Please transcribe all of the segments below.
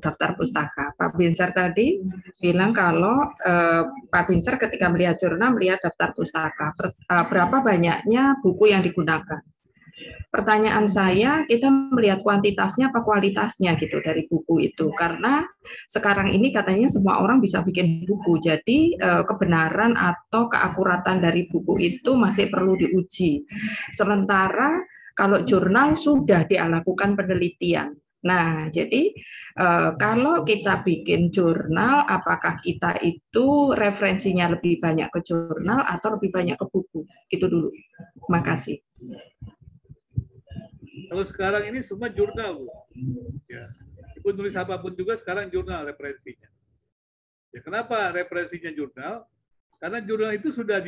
daftar pustaka. Pak Binsar tadi bilang kalau Pak Binsar ketika melihat jurnal melihat daftar pustaka. Berapa banyaknya buku yang digunakan? Pertanyaan saya, kita melihat kuantitasnya apa kualitasnya gitu dari buku itu, karena sekarang ini katanya semua orang bisa bikin buku, jadi kebenaran atau keakuratan dari buku itu masih perlu diuji. Sementara kalau jurnal sudah dilakukan penelitian. Nah, jadi kalau kita bikin jurnal, apakah kita itu referensinya lebih banyak ke jurnal atau lebih banyak ke buku? Itu dulu. Terima kasih. Kalau sekarang ini semua jurnal, Bu. Ya. Ibu nulis apapun juga sekarang jurnal referensinya. Ya, kenapa referensinya jurnal? Karena jurnal itu sudah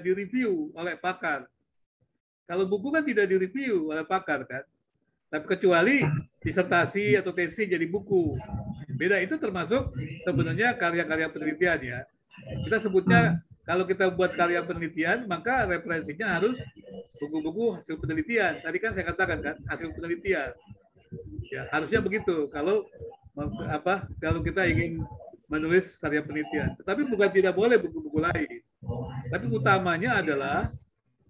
direview oleh pakar. Kalau buku kan tidak direview oleh pakar kan. Tapi kecuali disertasi atau tesis jadi buku. Beda, itu termasuk sebenarnya karya-karya penelitian ya. Kita sebutnya kalau kita buat karya penelitian maka referensinya harus buku-buku hasil penelitian. Tadi kan saya katakan kan hasil penelitian. Ya, harusnya begitu kalau kita ingin menulis karya penelitian. Tetapi bukan tidak boleh buku-buku lain. Tapi utamanya adalah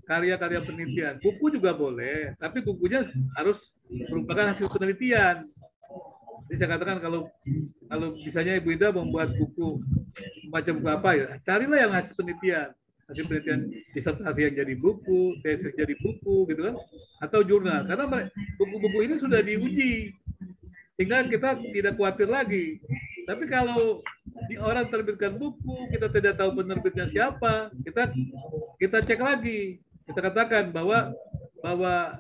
karya-karya penelitian. Buku juga boleh, tapi bukunya harus merupakan hasil penelitian. Jadi saya katakan kalau misalnya Ibu Ida membuat buku macam buku apa ya, carilah yang hasil penelitian disertasi yang jadi buku, tesis jadi buku, gitu kan, atau jurnal. Karena buku-buku ini sudah diuji, sehingga kita tidak khawatir lagi. Tapi kalau orang terbitkan buku, kita tidak tahu penerbitnya siapa, kita cek lagi. Kita katakan bahwa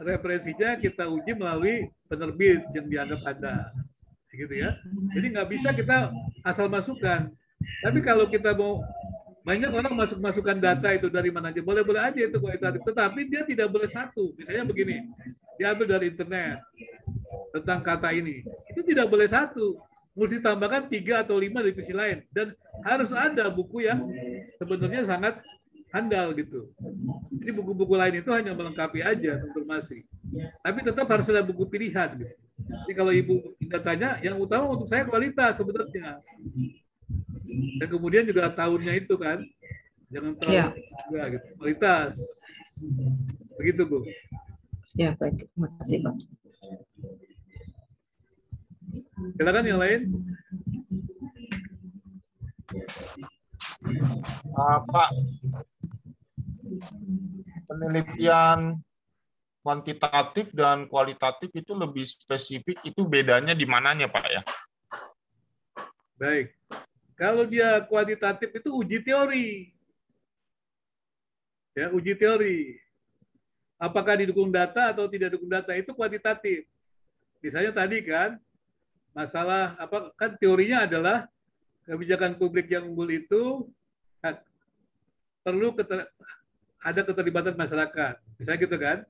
referensinya kita uji melalui penerbit yang dianggap ada, gitu ya. Jadi nggak bisa kita asal masukkan. Tapi kalau kita mau, banyak orang masukkan data itu dari mana aja, boleh aja itu kualitatif. Tetapi dia tidak boleh satu. Misalnya begini, diambil dari internet tentang kata ini, itu tidak boleh satu. Mesti tambahkan 3 atau 5 divisi lain, dan harus ada buku yang sebenarnya sangat handal gitu. Jadi buku-buku lain itu hanya melengkapi aja informasi. Tapi tetap harus ada buku pilihan gitu. Jadi kalau Ibu Indah tanya, yang utama untuk saya kualitas sebenarnya. Dan kemudian juga tahunnya itu kan, jangan terlalu juga gitu. Kualitas. Begitu, Bu. Ya, baik. Terima kasih, Pak. Silakan yang lain. Pak, penelitian kuantitatif dan kualitatif itu lebih spesifik, itu bedanya di mananya, Pak ya? Baik. Kalau dia kuantitatif itu uji teori. Ya, uji teori. Apakah didukung data atau tidak didukung data, itu kuantitatif. Misalnya tadi kan masalah kan teorinya adalah kebijakan publik yang unggul itu perlu ada keterlibatan masyarakat. Misalnya gitu kan.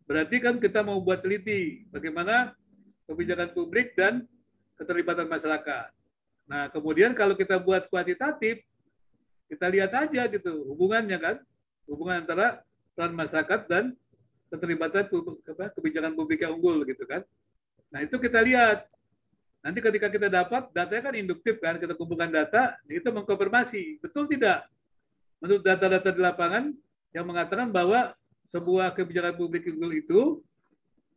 Berarti kan kita mau buat teliti bagaimana kebijakan publik dan keterlibatan masyarakat. Nah, kemudian kalau kita buat kuantitatif, kita lihat aja gitu hubungannya kan, hubungan antara peran masyarakat dan keterlibatan kebijakan publik yang unggul gitu kan. Nah, itu kita lihat. Nanti ketika kita dapat, datanya kan induktif kan, kita kumpulkan data, itu mengkonfirmasi. Betul tidak? Menurut data-data di lapangan yang mengatakan bahwa sebuah kebijakan publik unggul itu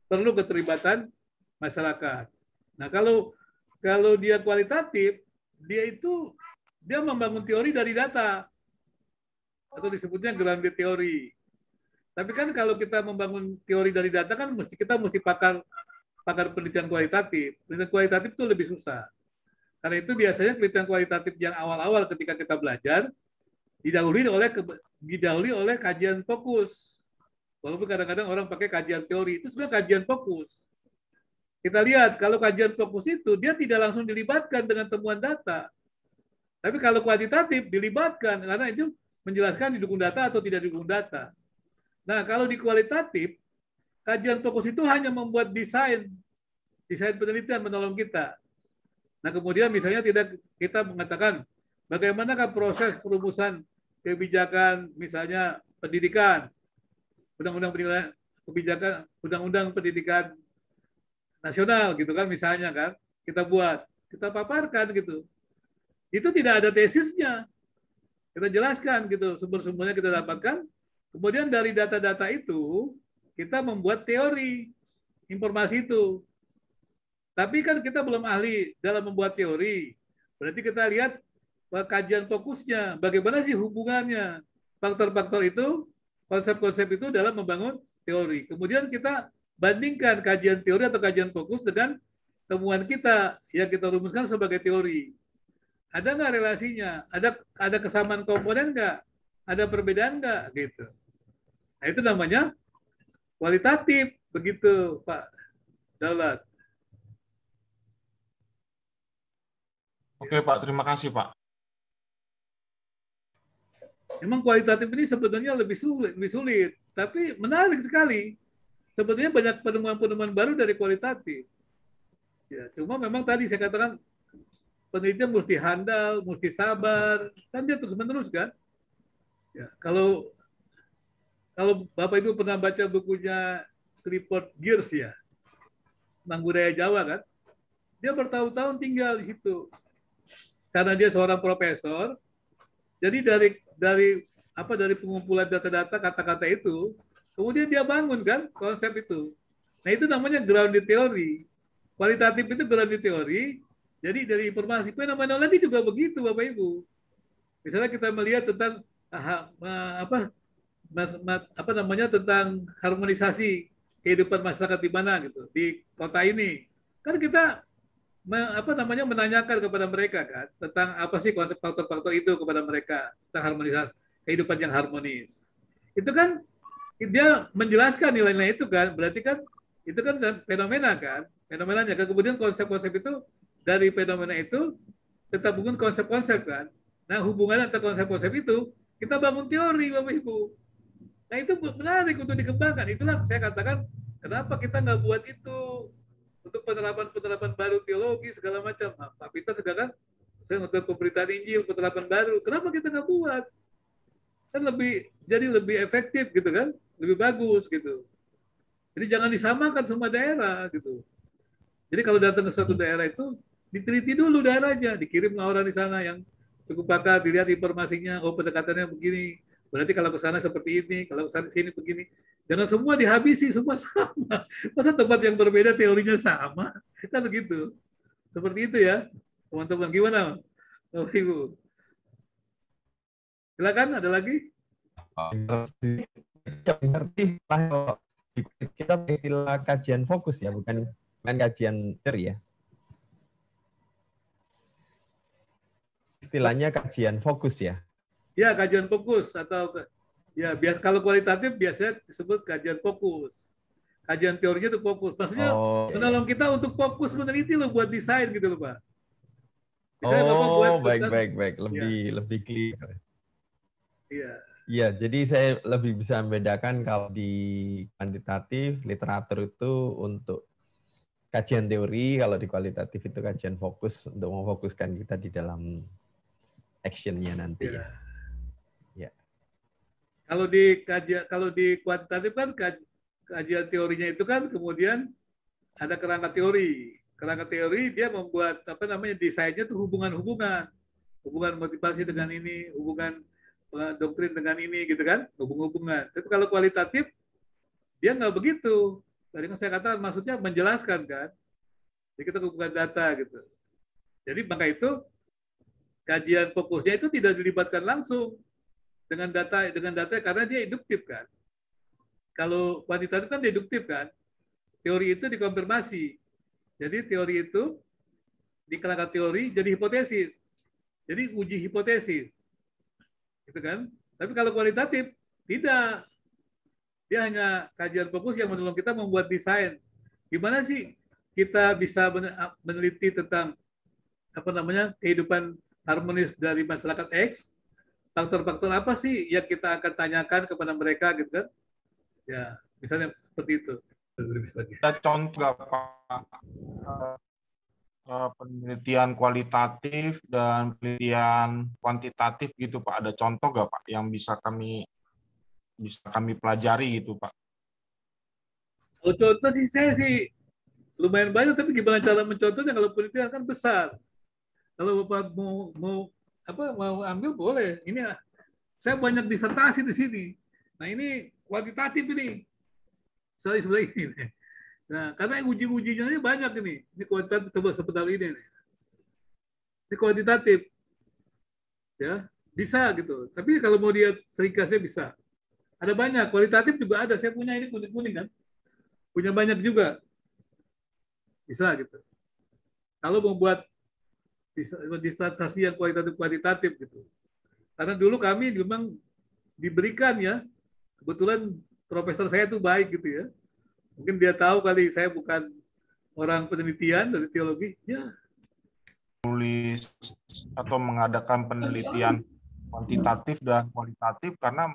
perlu keterlibatan masyarakat. Nah, kalau dia kualitatif, dia membangun teori dari data, atau disebutnya grounded teori. Tapi kan kalau kita membangun teori dari data kan kita mesti pakar penelitian kualitatif. Penelitian kualitatif itu lebih susah. Karena itu biasanya penelitian kualitatif yang awal-awal ketika kita belajar didahului oleh kajian fokus. Walaupun kadang-kadang orang pakai kajian teori, itu sebenarnya kajian fokus. Kita lihat kalau kajian fokus itu dia tidak langsung dilibatkan dengan temuan data. Tapi kalau kuantitatif dilibatkan karena itu menjelaskan didukung data atau tidak didukung data. Nah, kalau di kualitatif kajian fokus itu hanya membuat desain penelitian menolong kita. Nah, kemudian misalnya kita mengatakan bagaimanakah proses perumusan kebijakan misalnya pendidikan, undang-undang pendidikan nasional gitu kan misalnya kan. kita buat, kita paparkan gitu. Itu tidak ada tesisnya. Kita jelaskan gitu, sumber-sumbernya kita dapatkan. Kemudian dari data-data itu kita membuat teori informasi itu. Tapi kan kita belum ahli dalam membuat teori. Berarti kita lihat kajian fokusnya, bagaimana sih hubungannya faktor-faktor itu, konsep-konsep itu dalam membangun teori. Kemudian kita bandingkan kajian teori atau kajian fokus dengan temuan kita yang kita rumuskan sebagai teori. Ada nggak relasinya? Ada kesamaan komponen nggak? Ada perbedaan nggak? Gitu. Nah, itu namanya kualitatif, begitu Pak Daulat. Oke Pak, terima kasih Pak. Memang kualitatif ini sebenarnya lebih sulit, tapi menarik sekali. Sebenarnya banyak penemuan-penemuan baru dari kualitatif. Ya, cuma memang tadi saya katakan penelitian mesti handal, mesti sabar, kan dia terus-menerus kan. Ya, kalau Bapak Ibu pernah baca bukunya Clifford Geertz ya, tentang budaya Jawa kan, dia bertahun-tahun tinggal di situ. Karena dia seorang profesor, jadi dari pengumpulan data-data kata-kata itu, kemudian dia bangun kan konsep itu. Nah itu namanya grounded theory. Kualitatif itu grounded theory. Jadi dari informasi fenomenologi juga begitu Bapak Ibu. Misalnya kita melihat tentang tentang harmonisasi kehidupan masyarakat di mana gitu di kota ini. Kan kita menanyakan kepada mereka kan tentang apa sih konsep faktor-faktor itu kepada mereka tentang harmonisasi kehidupan yang harmonis. Itu kan dia menjelaskan nilai-nilai itu kan, berarti kan itu kan fenomena kan, fenomenanya kan. Kemudian konsep-konsep itu dari fenomena itu tetap bangun konsep-konsep kan. Nah hubungan antara konsep-konsep itu kita bangun teori Bapak Ibu. Nah itu menarik untuk dikembangkan. Itulah saya katakan kenapa kita nggak buat itu untuk penerapan baru teologi segala macam. Nah, Pak Peter sekarang saya untuk pemberitaan Injil penerapan baru. Kenapa kita nggak buat? Kan jadi lebih efektif gitu kan, lebih bagus gitu. Jadi jangan disamakan semua daerah gitu. Jadi kalau datang ke suatu daerah itu diteliti dulu daerahnya, dikirim orang di sana yang cukup pakar, dilihat informasinya, oh pendekatannya begini. Berarti kalau ke sana seperti ini, kalau ke sana sini begini. Jangan semua dihabisi, semua sama. Masa tempat yang berbeda teorinya sama? Kan begitu. Seperti itu ya. Teman-teman gimana? Oh, Ibu. Silakan, ada lagi? Kita istilah kajian fokus ya, bukan kajian teori ya. Istilahnya kajian fokus ya. Ya, kajian fokus atau ya biasa kalau kualitatif biasanya disebut kajian fokus. Kajian teorinya itu fokus. Maksudnya menolong kita untuk fokus meneliti loh buat desain gitu loh, Pak. Misalnya Bapak buat baik. Lebih clear. Iya. Iya, jadi saya lebih bisa membedakan kalau di kuantitatif literatur itu untuk kajian teori, kalau di kualitatif itu kajian fokus untuk memfokuskan kita di dalam action-nya nanti ya. Ya. Kalau di kuantitatif kan kajian teorinya itu kan kemudian ada kerangka teori. Kerangka teori dia membuat desainnya tuh hubungan motivasi dengan ini, hubungan doktrin dengan ini gitu kan, hubungan. Tapi kalau kualitatif dia nggak begitu. Tadi kan saya katakan maksudnya menjelaskan kan. Jadi kita kumpulkan data gitu. Jadi maka itu kajian fokusnya itu tidak dilibatkan langsung dengan data karena dia induktif kan. Kalau kuantitatif kan deduktif kan. Teori itu dikonfirmasi. Jadi teori itu di kerangka teori jadi hipotesis. Jadi uji hipotesis. Gitu kan? Tapi kalau kualitatif tidak. Dia hanya kajian fokus yang menolong kita membuat desain. Gimana sih kita bisa meneliti tentang kehidupan harmonis dari masyarakat X? Faktor-faktor apa sih yang kita akan tanyakan kepada mereka gitu kan? Ya, misalnya seperti itu. Ada contoh nggak Pak? Penelitian kualitatif dan penelitian kuantitatif gitu Pak. Ada contoh nggak Pak yang bisa kami pelajari gitu Pak? Kalau contoh sih saya sih lumayan banyak, tapi gimana cara mencontohnya? Kalau penelitian kan besar. Kalau Bapak mau ambil boleh. Ini saya banyak disertasi di sini. Nah ini kuantitatif ini. Saya sebelah ini. Nah karena uji-ujinya ini banyak ini. Ini kuantitatif sebentar ini. Ini kuantitatif. Ya bisa gitu. Tapi kalau mau lihat ringkasnya bisa. Ada banyak. Kualitatif juga ada. Saya punya ini kuning-kuning kan. Punya banyak juga. Bisa gitu. Kalau mau buat disertasi yang kuantitatif gitu. Karena dulu kami memang diberikan ya, kebetulan profesor saya itu baik gitu ya. Mungkin dia tahu kali saya bukan orang penelitian dari teologi, ya. Tulis atau mengadakan penelitian kuantitatif dan kualitatif karena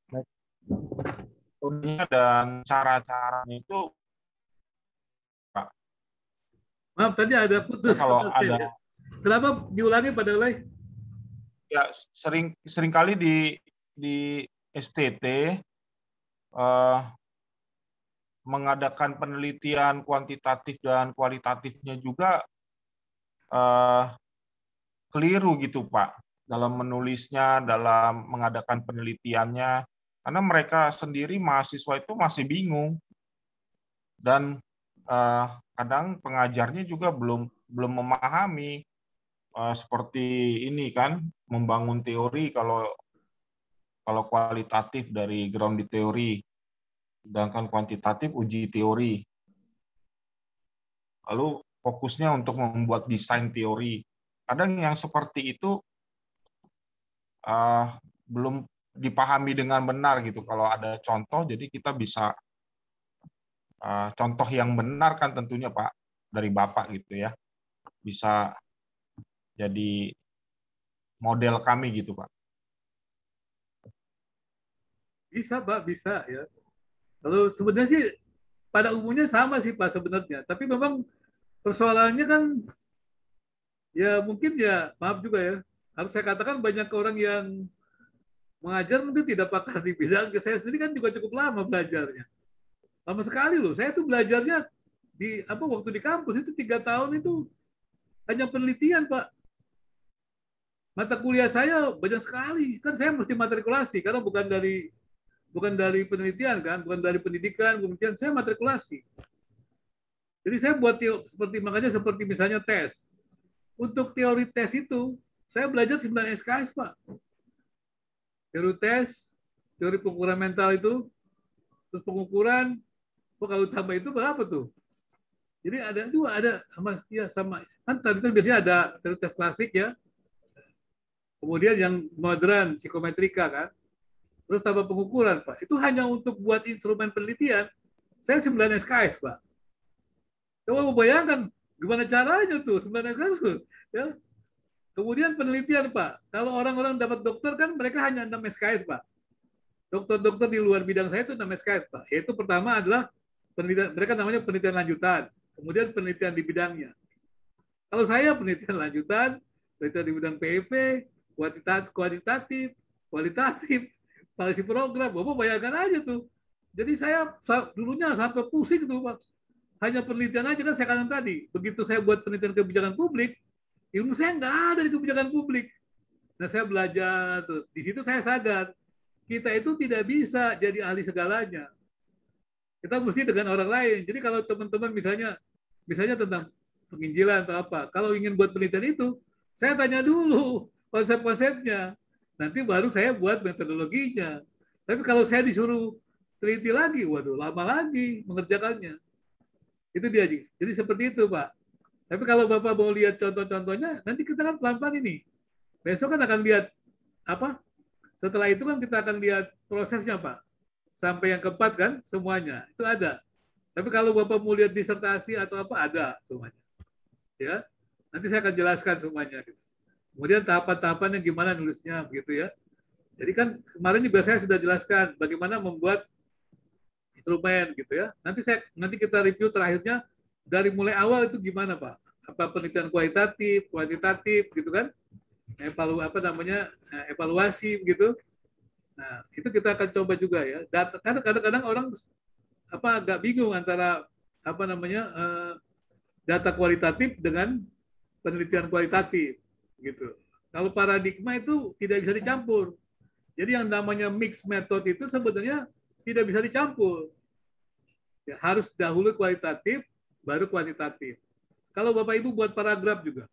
metodenya dan cara-caranya itu Maaf tadi ada putus. kalau ada Kenapa diulangi Pak Daulay? ya sering kali di STT mengadakan penelitian kuantitatif dan kualitatifnya juga keliru gitu Pak dalam menulisnya, dalam mengadakan penelitiannya, karena mereka sendiri mahasiswa itu masih bingung dan kadang pengajarnya juga belum memahami seperti ini kan, membangun teori kalau kualitatif dari ground di teori, sedangkan kuantitatif uji teori. Lalu fokusnya untuk membuat desain teori. Kadang yang seperti itu belum dipahami dengan benar gitu. Kalau ada contoh, jadi kita bisa contoh yang benar kan tentunya Pak dari Bapak gitu ya, bisa jadi model kami gitu Pak. Bisa Pak, bisa ya. Kalau sebenarnya sih pada umumnya sama sih Pak sebenarnya. Tapi memang persoalannya kan ya mungkin ya maaf juga ya. Harus saya katakan banyak orang yang mengajar mungkin tidak pakar di bidang. Saya sendiri kan juga cukup lama belajarnya. Lama sekali loh. Saya tuh belajarnya waktu di kampus itu 3 tahun itu hanya penelitian Pak. Mata kuliah saya banyak sekali. Kan saya mesti matrikulasi karena bukan dari penelitian kan, bukan dari pendidikan, kemudian saya matrikulasi. Jadi saya buat makanya seperti misalnya tes. Untuk teori tes itu saya belajar 9 SKS Pak. Teori tes, teori pengukuran mental itu, terus pengukuran, kalau tambah itu berapa tuh? Jadi ada sama kan tadi kan biasanya ada teori tes klasik ya. Kemudian yang modern psikometrika kan. Terus tambah pengukuran Pak. Itu hanya untuk buat instrumen penelitian. Saya 9 SKS Pak. Coba membayangkan gimana caranya tuh 9 SKS ya. Kemudian penelitian Pak. Kalau orang-orang dapat dokter kan mereka hanya 6 SKS Pak. Dokter-dokter di luar bidang saya itu 6 SKS Pak. Yaitu pertama adalah penelitian, mereka namanya penelitian lanjutan. Kemudian penelitian di bidangnya. Kalau saya penelitian lanjutan, penelitian di bidang PEP, kuantitatif, kualitatif, policy program, Bapak bayangkan aja tuh. Jadi saya dulunya sampai pusing tuh Pak. Hanya penelitian aja kan saya katakan tadi. Begitu saya buat penelitian kebijakan publik, ilmu saya nggak ada di kebijakan publik. Nah saya belajar terus. Di situ saya sadar kita itu tidak bisa jadi ahli segalanya. Kita mesti dengan orang lain. Jadi kalau teman-teman misalnya tentang penginjilan atau apa, kalau ingin buat penelitian itu, saya tanya dulu konsep-konsepnya. Nanti baru saya buat metodologinya. Tapi kalau saya disuruh teliti lagi, waduh lama lagi mengerjakannya. Itu dia. Jadi seperti itu Pak. Tapi kalau Bapak mau lihat contoh-contohnya, nanti kita kan pelan-pelan ini. Besok kan akan lihat apa? Setelah itu kan kita akan lihat prosesnya Pak. Sampai yang keempat kan semuanya. Itu ada. Tapi kalau Bapak mau lihat disertasi atau apa, ada semuanya. Ya. Nanti saya akan jelaskan semuanya. Kemudian tahapan-tahapannya gimana nulisnya begitu ya. Jadi kan kemarin juga saya sudah jelaskan bagaimana membuat instrumen gitu ya. Nanti kita review terakhirnya dari mulai awal itu gimana Pak? Apa penelitian kualitatif, kuantitatif gitu kan? Evaluasi begitu. Nah, itu kita akan coba juga ya. Karena kadang-kadang orang agak bingung antara data kualitatif dengan penelitian kualitatif gitu. Kalau paradigma itu tidak bisa dicampur. Jadi yang namanya mixed method itu sebenarnya tidak bisa dicampur. Ya, harus dahulu kualitatif, baru kuantitatif. Kalau Bapak Ibu buat paragraf juga,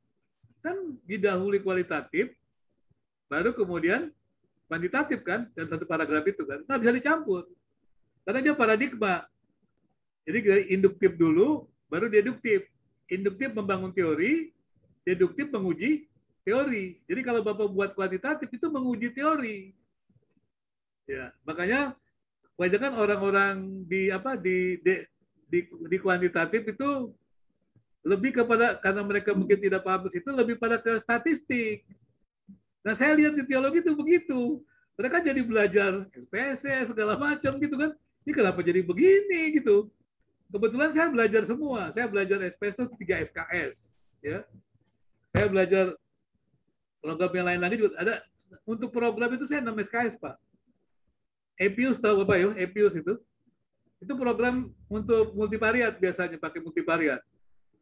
kan didahului kualitatif, baru kemudian kuantitatif kan, dan satu paragraf itu kan, nggak bisa dicampur. Karena dia paradigma. Jadi induktif dulu, baru deduktif. Induktif membangun teori, deduktif menguji teori. Jadi kalau Bapak buat kuantitatif itu menguji teori. Ya, makanya kebanyakan orang-orang di kuantitatif itu lebih kepada, karena mereka mungkin tidak paham itu, lebih pada ke statistik. Nah, saya lihat di teologi itu begitu. Mereka jadi belajar SPSS segala macam gitu kan. Ini kenapa jadi begini gitu. Kebetulan saya belajar semua. Saya belajar SPS itu 3 SKS. Ya. Saya belajar program yang lain lagi juga ada. Untuk program itu saya 6 SKS, Pak. EPIUS tahu Bapak ya? EPIUS itu program untuk multivariat, biasanya pakai multivariat.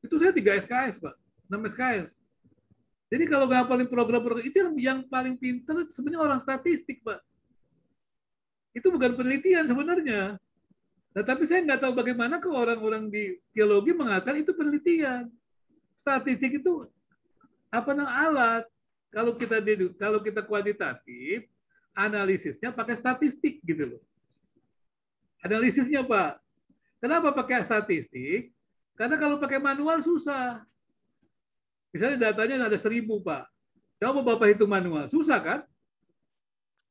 Itu saya 3 SKS, Pak. 6 SKS. Jadi kalau ngapalin program-program itu yang paling pintar sebenarnya orang statistik, Pak. Itu bukan penelitian sebenarnya. Nah, tapi saya nggak tahu bagaimana ke orang-orang di teologi mengatakan itu penelitian. Statistik itu apa namanya alat. Kalau kita kuantitatif, analisisnya pakai statistik gitu loh. Analisisnya, Pak. Kenapa pakai statistik? Karena kalau pakai manual susah. Misalnya datanya ada 1000, Pak. Coba Bapak hitung manual, susah kan?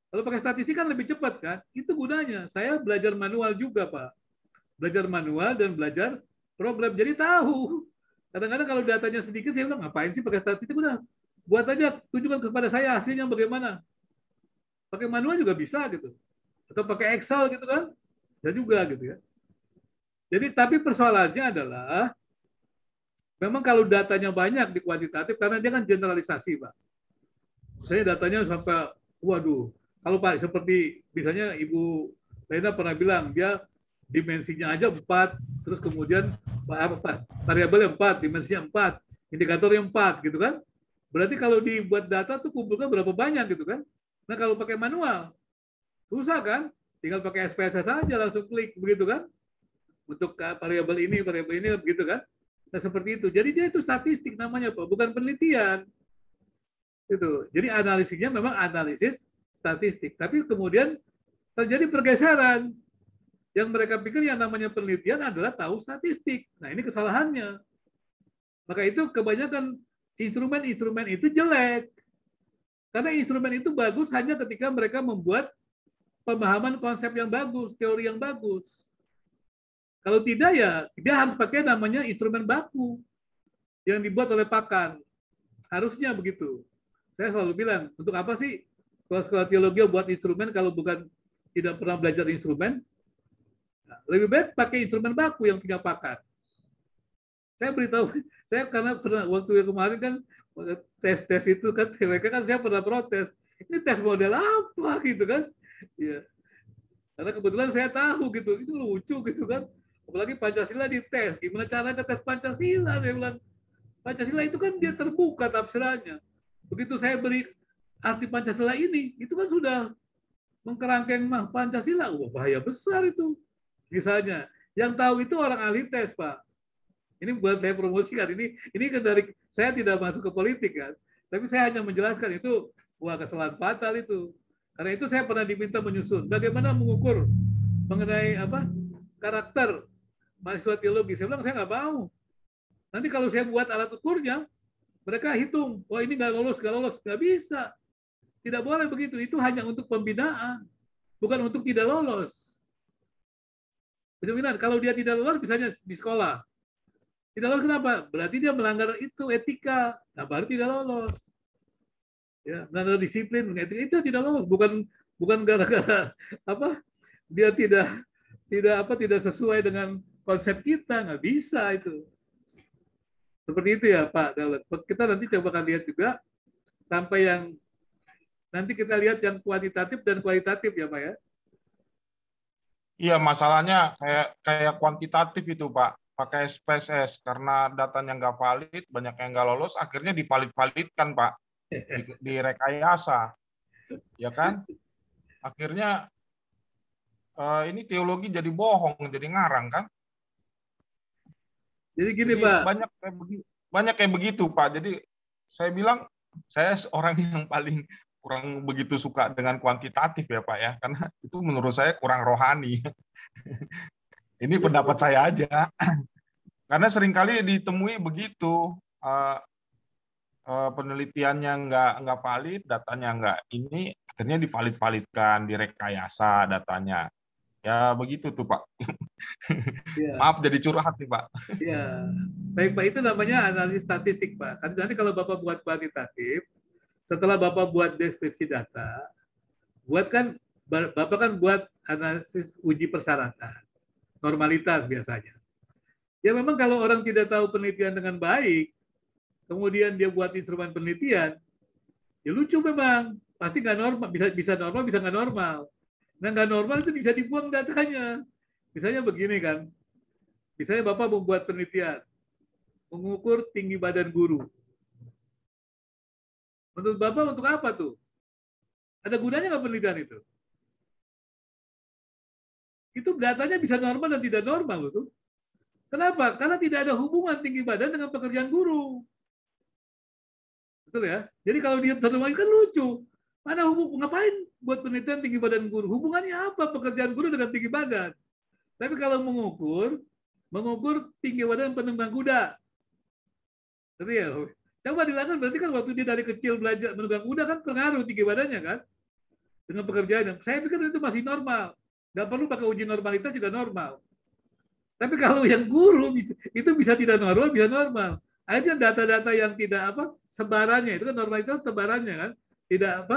Kalau pakai statistik kan lebih cepat kan? Itu gunanya. Saya belajar manual juga, Pak. Belajar manual dan belajar program. Jadi tahu. Kadang-kadang kalau datanya sedikit, saya bilang, ngapain sih pakai statistik? Udah, buat aja, tunjukkan kepada saya hasilnya bagaimana. Pakai manual juga bisa gitu. Atau pakai Excel gitu kan? Bisa juga gitu ya. Jadi, tapi persoalannya adalah, memang kalau datanya banyak di kuantitatif, karena dia kan generalisasi, Pak. Misalnya datanya sampai, waduh, kalau Pak seperti misalnya Ibu Lena pernah bilang dia dimensinya aja 4, terus kemudian variabelnya 4, dimensinya 4, indikatornya 4 gitu kan. Berarti kalau dibuat data tuh kumpulkan berapa banyak gitu kan. Nah, kalau pakai manual susah kan? Tinggal pakai SPSS saja langsung klik begitu kan. Untuk variabel ini begitu kan. Nah, seperti itu. Jadi dia itu statistik namanya, Pak, bukan penelitian. Itu. Jadi analisisnya memang analisis statistik, tapi kemudian terjadi pergeseran. Yang mereka pikir yang namanya penelitian adalah tahu statistik. Nah, ini kesalahannya. Maka itu kebanyakan instrumen-instrumen itu jelek. Karena instrumen itu bagus hanya ketika mereka membuat pemahaman konsep yang bagus, teori yang bagus. Kalau tidak ya dia harus pakai namanya instrumen baku yang dibuat oleh pakar. Harusnya begitu. Saya selalu bilang, untuk apa sih sekolah teologi buat instrumen kalau bukan tidak pernah belajar instrumen? Nah, lebih baik pakai instrumen baku yang punya pakar. Saya beritahu, saya karena pernah waktu yang kemarin kan tes itu kan TWK kan saya pernah protes. Ini tes model apa gitu kan? Ya. Karena kebetulan saya tahu gitu, itu lucu gitu kan. Apalagi Pancasila dites, gimana caranya tes Pancasila? Saya bilang, Pancasila itu kan dia terbuka tafsirannya. Begitu saya beri arti Pancasila ini, itu kan sudah mengkerangkeng Pancasila. Wah, bahaya besar itu. Misalnya, yang tahu itu orang ahli tes, Pak. Ini buat saya promosikan. Ini kan dari saya tidak masuk ke politik kan, tapi saya hanya menjelaskan itu, wah, kesalahan fatal itu. Karena itu saya pernah diminta menyusun bagaimana mengukur mengenai karakter mahasiswa teologi. Saya bilang saya nggak mau. Nanti kalau saya buat alat ukurnya, mereka hitung, wah ini nggak lolos, nggak bisa. Tidak boleh begitu. Itu hanya untuk pembinaan, bukan untuk tidak lolos. Pembinaan. Kalau dia tidak lolos, misalnya di sekolah, tidak lolos kenapa? Berarti dia melanggar itu etika, nah baru tidak lolos. Ya, melanggar disiplin, etika itu tidak lolos. Bukan gara-gara dia tidak sesuai dengan konsep kita, nggak bisa itu. Seperti itu ya Pak Daud. Kita nanti coba akan lihat juga sampai yang nanti kita lihat yang kuantitatif dan kualitatif ya Pak ya. Iya, masalahnya kayak kuantitatif itu Pak. pakai SPSS karena datanya nggak valid, banyak yang nggak lolos, akhirnya divalid-validkan Pak, direkayasa, ya kan? Akhirnya ini teologi jadi bohong, jadi ngarang kan? Jadi gini Jadi Pak, banyak kayak begitu Pak. Jadi saya bilang saya orang yang paling kurang begitu suka dengan kuantitatif ya Pak ya, karena itu menurut saya kurang rohani. Ini pendapat saya aja. Karena seringkali ditemui begitu, penelitiannya nggak valid, datanya nggak ini, akhirnya divalid-validkan, direkayasa datanya. Ya begitu tuh Pak. ya, Maaf jadi curhat nih Pak. ya. Baik Pak, itu namanya analisis statistik Pak. Kan nanti kalau Bapak buat kuantitatif, setelah Bapak buat deskripsi data, Bapak kan buat analisis uji persyaratan, normalitas biasanya. Ya memang kalau orang tidak tahu penelitian dengan baik, kemudian dia buat instrumen penelitian, ya lucu memang, pasti nggak normal, bisa normal, bisa nggak normal. Nah nggak normal itu bisa dibuang datanya. Misalnya begini kan, misalnya Bapak membuat penelitian, mengukur tinggi badan guru. Menurut Bapak untuk apa tuh? Ada gunanya nggak penelitian itu? Itu datanya bisa normal dan tidak normal tuh. Kenapa? Karena tidak ada hubungan tinggi badan dengan pekerjaan guru. Betul ya? Jadi kalau dia terlalu kan lucu. Mana ngapain buat penelitian tinggi badan guru? Hubungannya apa pekerjaan guru dengan tinggi badan? Tapi kalau mengukur tinggi badan penunggang kuda. Berarti ya, coba dilakukan berarti kan waktu dia dari kecil belajar menunggang kuda kan pengaruh tinggi badannya kan dengan pekerjaannya. Saya pikir itu masih normal. Nggak perlu pakai uji normalitas juga normal. Tapi kalau yang guru itu bisa tidak normal, bisa normal. Aja data-data yang tidak sebarannya itu kan normalitas sebarannya kan tidak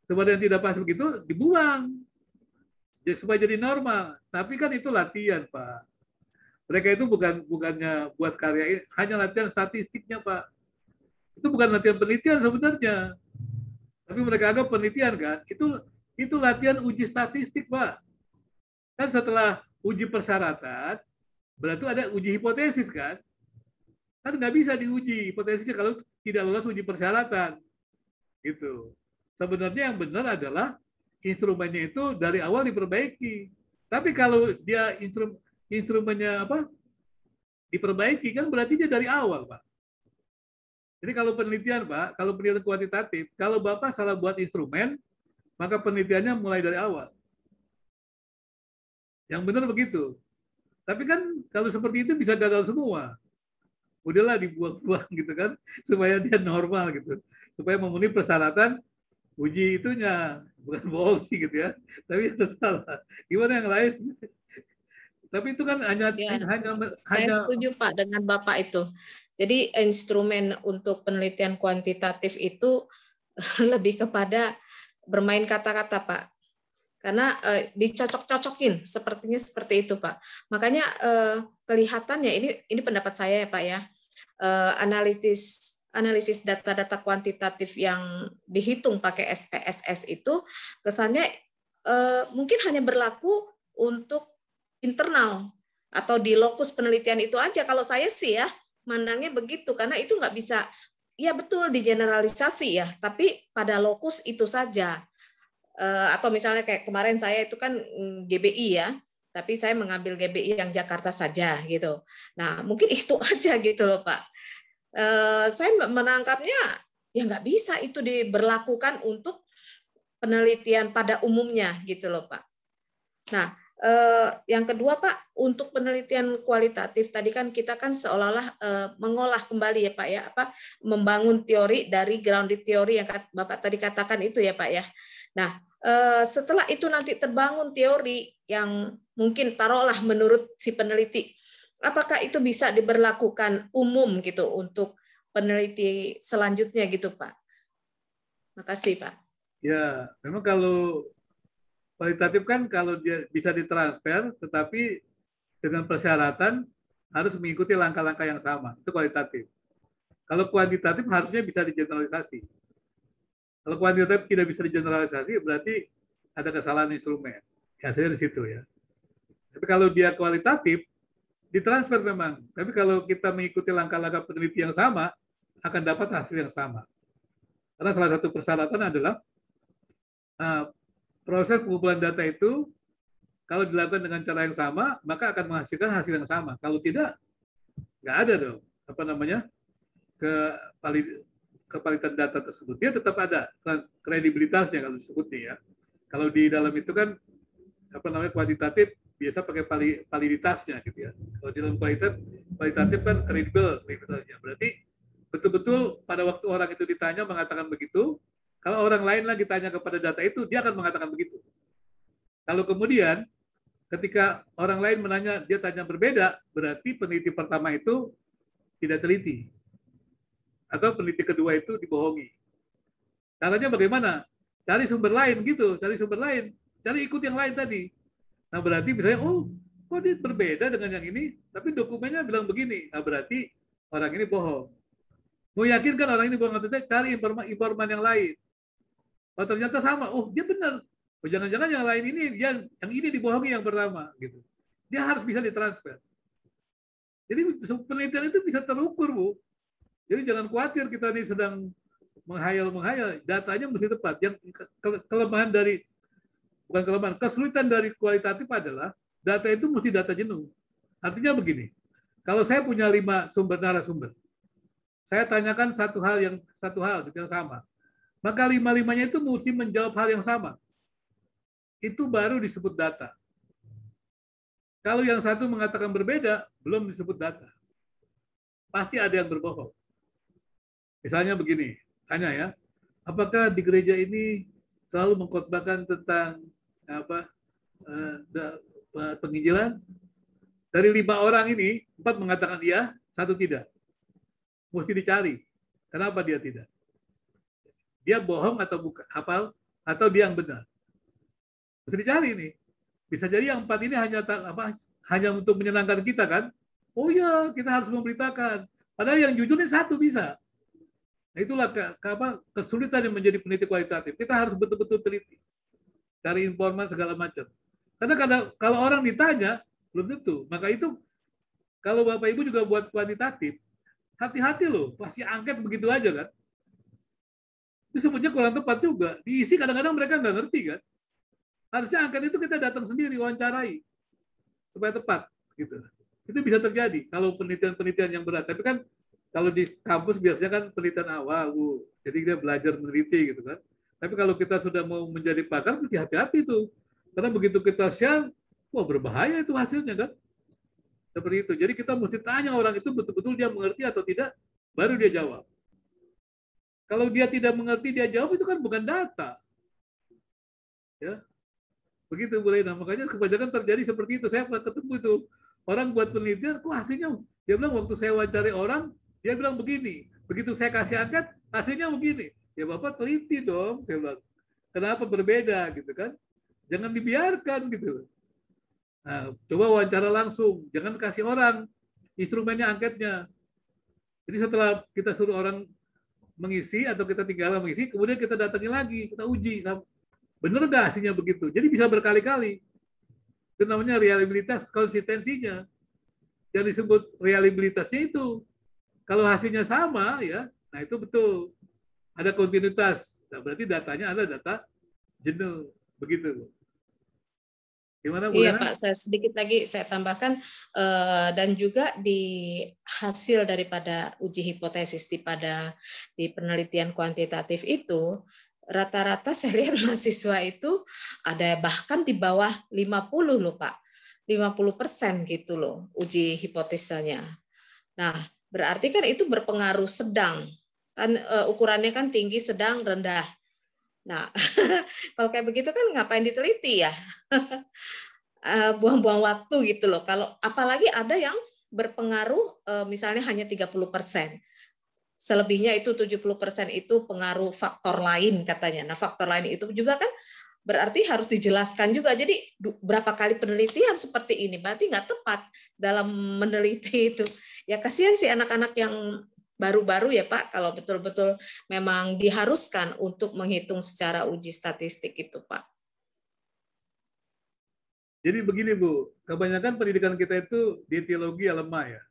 sebaran yang tidak pas begitu dibuang supaya jadi normal. Tapi kan itu latihan Pak. Mereka itu bukannya buat karya ini, hanya latihan statistiknya Pak. Itu bukan latihan penelitian sebenarnya. Tapi mereka anggap penelitian kan. Itu latihan uji statistik Pak. Kan setelah uji persyaratan berarti ada uji hipotesis kan. Kan nggak bisa diuji hipotesisnya kalau tidak lolos uji persyaratan. Gitu. Sebenarnya yang benar adalah instrumennya itu dari awal diperbaiki. Tapi kalau dia instrumennya diperbaiki kan berarti dia dari awal, Pak. Jadi kalau penelitian, Pak, kalau penelitian kuantitatif, kalau Bapak salah buat instrumen, maka penelitiannya mulai dari awal. Yang benar begitu. Tapi kan kalau seperti itu bisa gagal semua. Udahlah dibuang-buang gitu kan, supaya dia normal gitu. Supaya memenuhi persyaratan uji itunya. Bukan bohong sih gitu ya. Tapi itu salah. Gimana yang lain? Tapi itu kan hanya saya setuju Pak dengan Bapak itu. Jadi instrumen untuk penelitian kuantitatif itu lebih kepada bermain kata-kata Pak. Karena dicocok-cocokin sepertinya seperti itu Pak. Makanya kelihatannya ini pendapat saya ya Pak ya. Analisis data-data kuantitatif yang dihitung pakai SPSS itu kesannya mungkin hanya berlaku untuk internal atau di lokus penelitian itu aja. Kalau saya sih ya mandangnya begitu, karena itu nggak bisa, ya betul digeneralisasi ya, tapi pada lokus itu saja. Atau misalnya kayak kemarin saya itu kan GBI ya, tapi saya mengambil GBI yang Jakarta saja gitu. Nah mungkin itu aja gitu loh Pak. Saya menangkapnya ya nggak bisa itu diberlakukan untuk penelitian pada umumnya gitu loh Pak. Nah yang kedua Pak, untuk penelitian kualitatif tadi kan kita kan seolah-olah mengolah kembali ya Pak ya, membangun teori dari grounded teori yang Bapak tadi katakan itu ya Pak ya. Nah setelah itu nanti terbangun teori yang mungkin taruhlah menurut si peneliti, apakah itu bisa diberlakukan umum gitu untuk peneliti selanjutnya gitu Pak? Makasih Pak. Ya, memang kalau kualitatif kan kalau dia bisa ditransfer, tetapi dengan persyaratan harus mengikuti langkah-langkah yang sama. Itu kualitatif. Kalau kuantitatif harusnya bisa digeneralisasi. Kalau kuantitatif tidak bisa digeneralisasi, berarti ada kesalahan instrumen. Ya, saya di situ ya. Tapi kalau dia kualitatif, ditransfer memang. Tapi kalau kita mengikuti langkah-langkah peneliti yang sama, akan dapat hasil yang sama. Karena salah satu persyaratan adalah proses pengumpulan data itu kalau dilakukan dengan cara yang sama, maka akan menghasilkan hasil yang sama. Kalau tidak, nggak ada dong kevalidan data tersebut. Dia tetap ada kredibilitasnya kalau disebutnya ya. Kalau di dalam itu kan kuantitatif biasa pakai validitasnya gitu ya. Kalau di dalam kualitatif kan kredibel kredibilitasnya. Berarti betul-betul pada waktu orang itu ditanya mengatakan begitu. Kalau orang lain lagi tanya kepada data itu, dia akan mengatakan begitu. Kalau kemudian ketika orang lain menanya, dia tanya berbeda, berarti peneliti pertama itu tidak teliti. Atau peneliti kedua itu dibohongi. Caranya bagaimana? Cari sumber lain gitu, cari sumber lain. Cari ikut yang lain tadi. Nah berarti misalnya, oh kok dia berbeda dengan yang ini, tapi dokumennya bilang begini. Nah berarti orang ini bohong. Mau yakinkan orang ini bohong atau tidak, cari informan yang lain. Oh ternyata sama, oh dia benar. Oh, jangan-jangan yang lain ini, yang ini dibohongi yang pertama. Gitu. Dia harus bisa ditransfer. Jadi penelitian itu bisa terukur, Bu. Jadi jangan khawatir kita ini sedang menghayal, datanya mesti tepat. Yang kelemahan dari, bukan kelemahan, kesulitan dari kualitatif adalah data itu mesti data jenuh. Artinya begini, kalau saya punya 5 sumber narasumber, saya tanyakan satu hal yang sama, maka 5-5-nya itu mesti menjawab hal yang sama. Itu baru disebut data. Kalau yang satu mengatakan berbeda, belum disebut data. Pasti ada yang berbohong. Misalnya begini, tanya ya, apakah di gereja ini selalu mengkhotbahkan tentang penginjilan? Dari 5 orang ini, 4 mengatakan iya, 1 tidak. Mesti dicari. Kenapa dia tidak? Dia bohong atau bukan? Hafal? Atau dia yang benar? Mesti dicari nih. Bisa jadi yang 4 ini hanya untuk menyenangkan kita kan? Oh ya, kita harus memberitakan. Padahal yang jujur ini 1 bisa. Nah, itulah kesulitan yang menjadi peneliti kualitatif. Kita harus betul-betul teliti. Cari informan segala macam. Karena kalau orang ditanya, belum tentu. Maka itu, kalau Bapak Ibu juga buat kuantitatif, hati-hati loh. Pasti angket begitu aja kan. Itu sebutnya kurang tepat juga. Diisi kadang-kadang mereka nggak ngerti kan. Harusnya angket itu kita datang sendiri, wawancarai. Supaya tepat. Gitu. Itu bisa terjadi kalau penelitian-penelitian yang berat. Tapi kan kalau di kampus biasanya kan penelitian awal, Bu. Jadi dia belajar meneliti gitu kan. Tapi kalau kita sudah mau menjadi pakar, mesti hati-hati tuh. Karena begitu kita share, wah berbahaya itu hasilnya kan. Seperti itu. Jadi kita mesti tanya orang itu betul-betul dia mengerti atau tidak, baru dia jawab. Kalau dia tidak mengerti, dia jawab, itu kan bukan data. Ya, begitu Bu Lena. Makanya kebanyakan terjadi seperti itu. Saya pernah ketemu itu. Orang buat penelitian, kok hasilnya, dia bilang waktu saya wawancari orang, dia bilang begini. Begitu saya kasih angkat, hasilnya begini. Ya Bapak teliti dong, saya bilang. Kenapa berbeda gitu kan? Jangan dibiarkan gitu. Nah, coba wawancara langsung, jangan kasih orang instrumennya angketnya. Jadi setelah kita suruh orang mengisi atau kita tinggal mengisi, kemudian kita datangi lagi, kita uji. Benar nggak hasilnya begitu? Jadi bisa berkali-kali. Itu namanya reliabilitas, konsistensinya. Yang disebut reliabilitasnya itu. Kalau hasilnya sama, ya, nah itu betul. Ada kontinuitas. Nah, berarti datanya ada data jenuh. Begitu. Gimana, Bu? Iya Pak, saya sedikit lagi saya tambahkan, dan juga di hasil daripada uji hipotesis di penelitian kuantitatif itu, rata-rata saya lihat mahasiswa itu ada bahkan di bawah 50 loh Pak, 50% gitu loh uji hipotesanya. Nah, berarti kan itu berpengaruh sedang, kan ukurannya kan tinggi, sedang, rendah. Nah, kalau kayak begitu kan ngapain diteliti ya? Buang-buang waktu gitu loh. Kalau apalagi ada yang berpengaruh misalnya hanya 30%. Selebihnya itu 70% itu pengaruh faktor lain katanya. Nah, faktor lain itu juga kan berarti harus dijelaskan juga. Jadi berapa kali penelitian seperti ini berarti nggak tepat dalam meneliti itu. Ya kasihan sih anak-anak yang baru-baru ya Pak, kalau betul-betul memang diharuskan untuk menghitung secara uji statistik itu Pak. Jadi begini Bu, kebanyakan pendidikan kita itu di teologi ya lemah ya.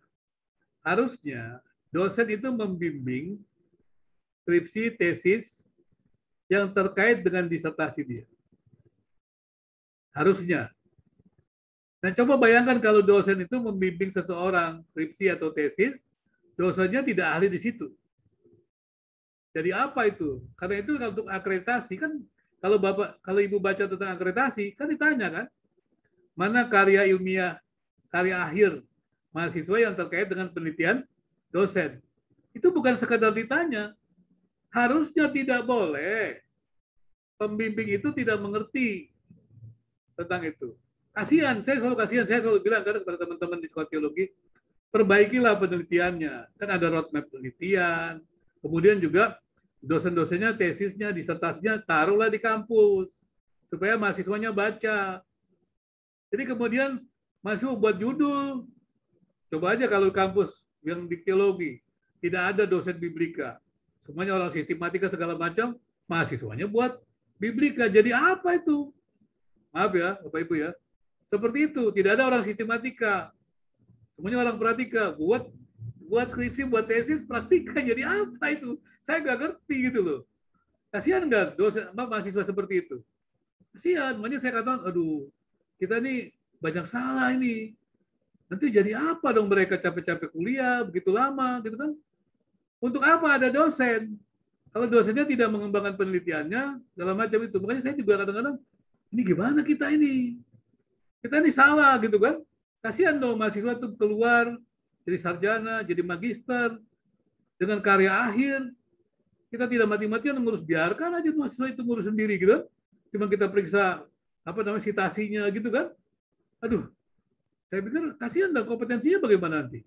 Harusnya dosen itu membimbing skripsi, tesis yang terkait dengan disertasi dia. Harusnya. Nah, coba bayangkan kalau dosen itu membimbing seseorang skripsi atau tesis, dosennya tidak ahli di situ. Jadi apa itu? Karena itu untuk akreditasi kan, kalau Ibu baca tentang akreditasi kan ditanya kan, mana karya ilmiah, karya akhir mahasiswa yang terkait dengan penelitian dosen. Itu bukan sekadar ditanya. Harusnya tidak boleh. Pembimbing itu tidak mengerti tentang itu. Kasihan, saya selalu bilang kan kepada teman-teman di sekolah teologi, perbaikilah penelitiannya. Kan ada roadmap penelitian, kemudian juga dosen-dosennya, tesisnya, disertasinya, taruhlah di kampus, supaya mahasiswanya baca. Jadi kemudian mahasiswa buat judul, coba aja kalau kampus yang di teologi, tidak ada dosen biblika, semuanya orang sistematika segala macam, mahasiswanya buat biblika. Jadi apa itu? Maaf ya, Bapak Ibu ya. Seperti itu, tidak ada orang sistematika. Semuanya orang pratika, buat skripsi, buat tesis, praktika. Jadi apa itu? Saya nggak ngerti gitu loh. Kasihan nggak dosen, mahasiswa seperti itu? Kasihan, makanya saya katakan, aduh, kita ini banyak salah ini. Nanti jadi apa dong mereka capek-capek kuliah, begitu lama, gitu kan? Untuk apa ada dosen? Kalau dosennya tidak mengembangkan penelitiannya, segala macam itu. Makanya saya juga kadang-kadang, ini gimana kita ini? Kita ini salah gitu kan? Kasihan dong mahasiswa itu keluar, jadi sarjana, jadi magister, dengan karya akhir. Kita tidak mati-matian ngurus, biarkan aja mahasiswa itu ngurus sendiri gitu. Cuma kita periksa citasinya gitu kan. Aduh, saya pikir kasihan dong, kompetensinya bagaimana nanti.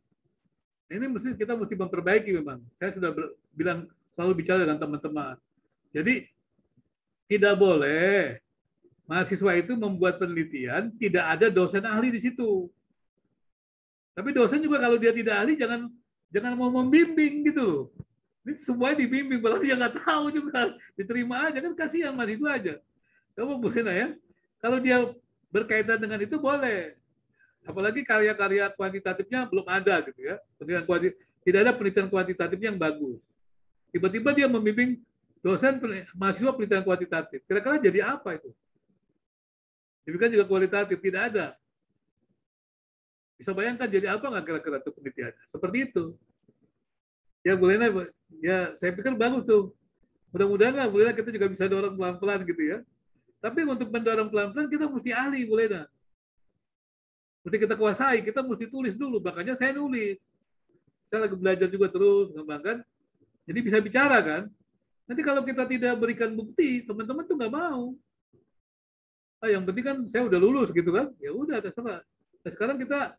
Ini kita mesti memperbaiki memang. Saya sudah selalu bicara dengan teman-teman. Jadi tidak boleh mahasiswa itu membuat penelitian, tidak ada dosen ahli di situ. Tapi dosen juga kalau dia tidak ahli, jangan mau membimbing gitu loh. Ini semuanya dibimbing, padahal dia nggak tahu juga. Diterima aja, kan kasihan mahasiswa aja. Kamu Bu Sena ya, kalau dia berkaitan dengan itu boleh. Apalagi karya-karya kuantitatifnya belum ada gitu ya. Tidak ada penelitian kuantitatif yang bagus. Tiba-tiba dia membimbing dosen mahasiswa penelitian kuantitatif. Kira-kira jadi apa itu? Demikian juga kualitatif, tidak ada. Bisa bayangkan jadi apa nggak kira-kira itu penelitiannya? Seperti itu. Ya Bu Lena, ya saya pikir bagus tuh. Mudah-mudahan lah Bu Lena kita juga bisa dorong pelan-pelan gitu ya. Tapi untuk mendorong pelan-pelan kita mesti ahli Bu Lena. Mesti kita kuasai, kita mesti tulis dulu. Makanya saya nulis. Saya lagi belajar juga terus, mengembangkan. Jadi bisa bicara kan. Nanti kalau kita tidak berikan bukti, teman-teman tuh nggak mau. Yang penting kan saya udah lulus gitu kan. Ya udah terserah. Nah, sekarang kita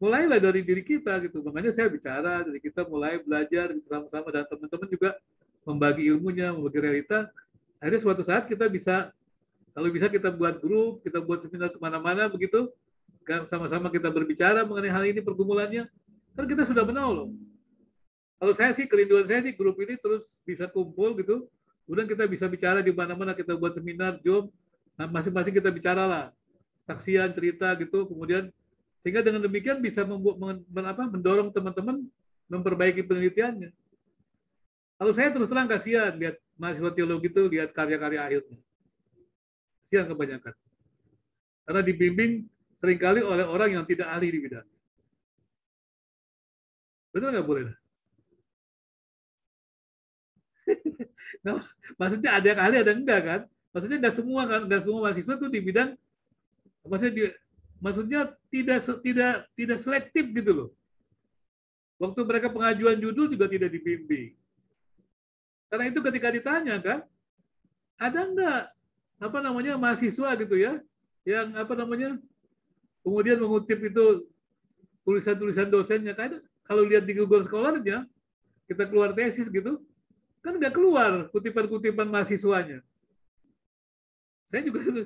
mulailah dari diri kita gitu. Makanya saya bicara, dari kita mulai belajar sama-sama dan teman-teman juga membagi ilmunya, membagi realita. Akhirnya suatu saat kita bisa, kalau bisa kita buat grup, kita buat seminar kemana-mana begitu, sama-sama kita berbicara mengenai hal ini pergumulannya, kan kita sudah menolong. Kalau saya sih, kerinduan saya sih grup ini terus bisa kumpul gitu, kemudian kita bisa bicara di mana-mana, kita buat seminar, job, nah, masing-masing kita bicaralah, saksian, cerita gitu, kemudian sehingga dengan demikian bisa mendorong teman-teman memperbaiki penelitiannya. Kalau saya terus terang kasihan lihat mahasiswa teologi itu lihat karya-karya akhirnya. Kasihan kebanyakan. Karena dibimbing seringkali oleh orang yang tidak ahli di bidang. Betul nggak boleh? Nah, maksudnya ada yang ahli, ada yang enggak kan? Maksudnya nggak semua kan, nggak semua mahasiswa tuh di bidang, maksudnya tidak selektif gitu loh. Waktu mereka pengajuan judul juga tidak dibimbing. Karena itu ketika ditanya kan, ada enggak mahasiswa gitu ya, yang kemudian mengutip itu tulisan-tulisan dosennya. Kan kalau lihat di Google Scholar-nya, kita keluar tesis gitu, kan nggak keluar kutipan-kutipan mahasiswanya. Saya juga